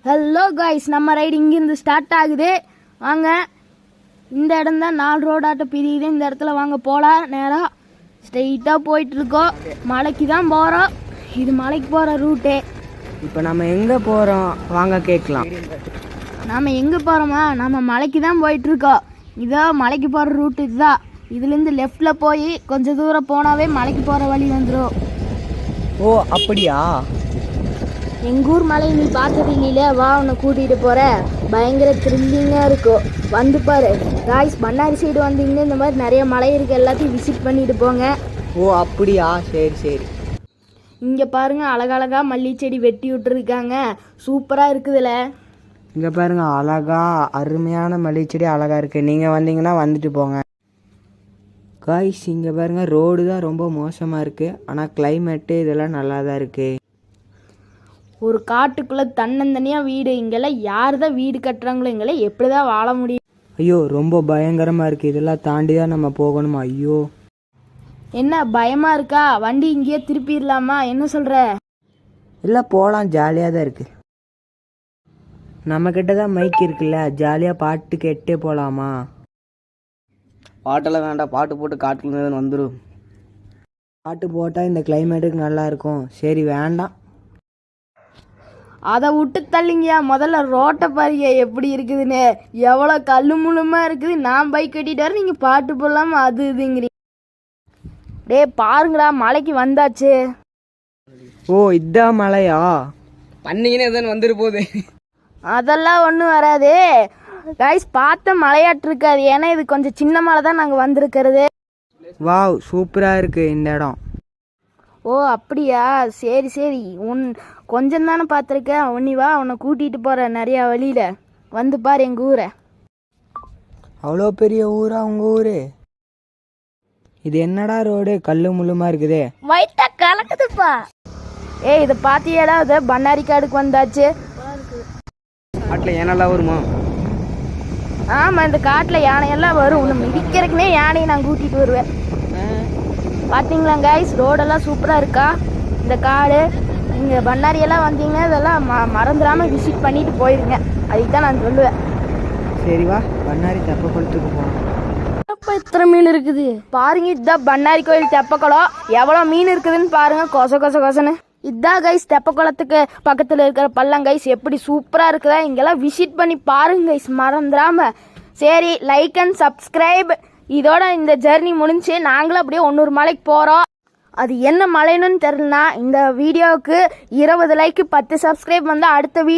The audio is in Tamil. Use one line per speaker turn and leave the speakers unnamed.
ஹலோ காய்ஸ், நம்ம ரைடு இங்கேருந்து ஸ்டார்ட் ஆகுது. வாங்க, இந்த இடம் தான் 4 ரோடாட்ட பிரியுது. இந்த இடத்துல வாங்க போகலாம். நேராக ஸ்ட்ரெயிட்டாக போயிட்டுருக்கோம். மலைக்கு தான் போகிறோம். இது மலைக்கு போகிற ரூட்டே.
இப்போ நம்ம எங்கே போகிறோம் வாங்க கேட்கலாம்.
நாம் எங்கே போகிறோமா? நம்ம மலைக்கு தான் போயிட்டுருக்கோம். இதோ மலைக்கு போகிற ரூட்டு இதுதான். இதுலேருந்து லெஃப்டில் போய் கொஞ்சம் தூரம் போனாவே மலைக்கு போகிற வழி வந்துடும்.
ஓ அப்படியா?
எங்கள் ஊர் மலை நீ பார்த்தது இல்லையில, வா உன்னை கூட்டிகிட்டு போகிறேன். பயங்கர த்ரில்லிங்காக இருக்கும். வந்து பாரு காய்ஸ், பண்ணாரி சைடு வந்தீங்கன்னா இந்த மாதிரி நிறைய மலை இருக்குது. எல்லாத்தையும் விசிட் பண்ணிட்டு போங்க.
ஓ அப்படியா? சரி சரி.
இங்கே பாருங்கள், அழகழகாக மல்லி செடி வெட்டி விட்டுருக்காங்க. சூப்பராக இருக்குதுல்ல.
இங்கே பாருங்க, அழகா அருமையான மல்லிகை செடி அழகாக இருக்குது. நீங்கள் வந்தீங்கன்னா வந்துட்டு போங்க. காய்ஸ் இங்கே பாருங்கள், ரோடு தான் ரொம்ப மோசமாக இருக்குது. ஆனால் கிளைமேட்டு இதெல்லாம் நல்லா தான் இருக்குது.
ஒரு காட்டுக்குள்ளே தன்னந்தனியாக வீடு. இங்கெல்லாம் யார் தான் வீடு கட்டுறாங்களோ, இங்கெல்லாம் எப்படி தான் வாழ முடியும்?
ஐயோ ரொம்ப பயங்கரமாக இருக்குது. இதெல்லாம் தாண்டி தான் நம்ம போகணுமா? ஐயோ
என்ன பயமாக இருக்கா? வண்டி இங்கேயே திருப்பிடலாமா? என்ன சொல்கிற?
இல்லை போகலாம், ஜாலியாக தான் இருக்குது. நம்மக்கிட்ட தான் மைக் இருக்குல்ல, ஜாலியாக பாட்டு கேட்டே போகலாமா?
பாட்டெல்லாம் வேண்டாம், பாட்டு போட்டு காட்டுக்குள்ள வந்துடும்.
பாட்டு போட்டால் இந்த கிளைமேட்டுக்கு நல்லா இருக்கும். சரி வேண்டாம்.
அதை விட்டு தள்ளிங்கயா. முதல்ல ரோட்டை பாருங்க எப்படி இருக்குதுன்னு. எவ்வளோ கல்லு முள்ளுமாக இருக்குது. நான் பைக் கட்டிட்டு வர, நீங்கள் பாட்டு போடலாமா? அது இதுங்கிறீங்க. டே பாருங்கடா, மலைக்கு வந்தாச்சு.
ஓ இதான் மலையா?
பண்ணீங்கன்னு எதுன்னு வந்துட்டு போகுது.
அதெல்லாம் ஒன்றும் வராது கைஸ். பார்த்த மலையாட்டு இருக்காது. ஏன்னா இது கொஞ்சம் சின்ன மலை தான் நாங்கள் வந்திருக்கிறது.
வாவ் சூப்பராக இருக்குது இந்த இடம்.
ஓ அப்படியா? சரி சரி. கொஞ்சம் தானே பார்த்துருக்கேன். ஒன்னி வா, உன்னை கூட்டிகிட்டு போகிறேன் நிறையா வழியில். வந்து பாரு எங்கள் ஊரை.
அவ்வளோ பெரிய ஊரா உங்கள் ஊர்? இது என்னடா ரோடு கல்லு முள்ளுமா இருக்குதே.
வயிற்றா கலக்குதுப்பா. ஏய் இதை பார்த்தியாடா? இது பண்ணாரி காடுக்கு வந்தாச்சு.
காட்டில் ஏனெல்லாம் வருமா?
ஆமாம், இந்த காட்டில் யானையெல்லாம் வரும். ஒன்று மிதிக்கிறதுக்குனே யானையை நான் கூட்டிகிட்டு வருவேன். பார்த்தீங்களா கைஸ், ரோடெல்லாம் சூப்பராக இருக்கா? இந்த காடு இங்கே பண்ணாரியெல்லாம் வந்தீங்கன்னா இதெல்லாம் மறந்துடாமல் விசிட் பண்ணிட்டு போயிருங்க. அதுக்கு தான் நான் சொல்லுவேன்.
சரி வா, பண்ணாரி தெப்பக்குளத்துக்கு போகணும்.
இத்தனை மீன் இருக்குது பாருங்க. இதுதான் பண்ணாரி கோயில் தெப்பக்குளம். எவ்வளோ மீன் இருக்குதுன்னு பாருங்க. கொசன்னு இதுதான் கைஸ் தெப்பக்குளத்துக்கு பக்கத்தில் இருக்கிற பள்ளம். கைஸ் எப்படி சூப்பராக இருக்குதா? இங்கெல்லாம் விசிட் பண்ணி பாருங்க கைஸ், மறந்துடாம. சரி, லைக் அண்ட் சப்ஸ்கிரைப். இதோட இந்த ஜர்னி முடிஞ்சு நாங்களும் அப்படியே 100 மலைக்கு போகிறோம். அது என்ன மலைன்னு தெரியலனா இந்த வீடியோவுக்கு 20 லைக் 10 சப்ஸ்கிரைப் வந்தால் அடுத்த வீடியோ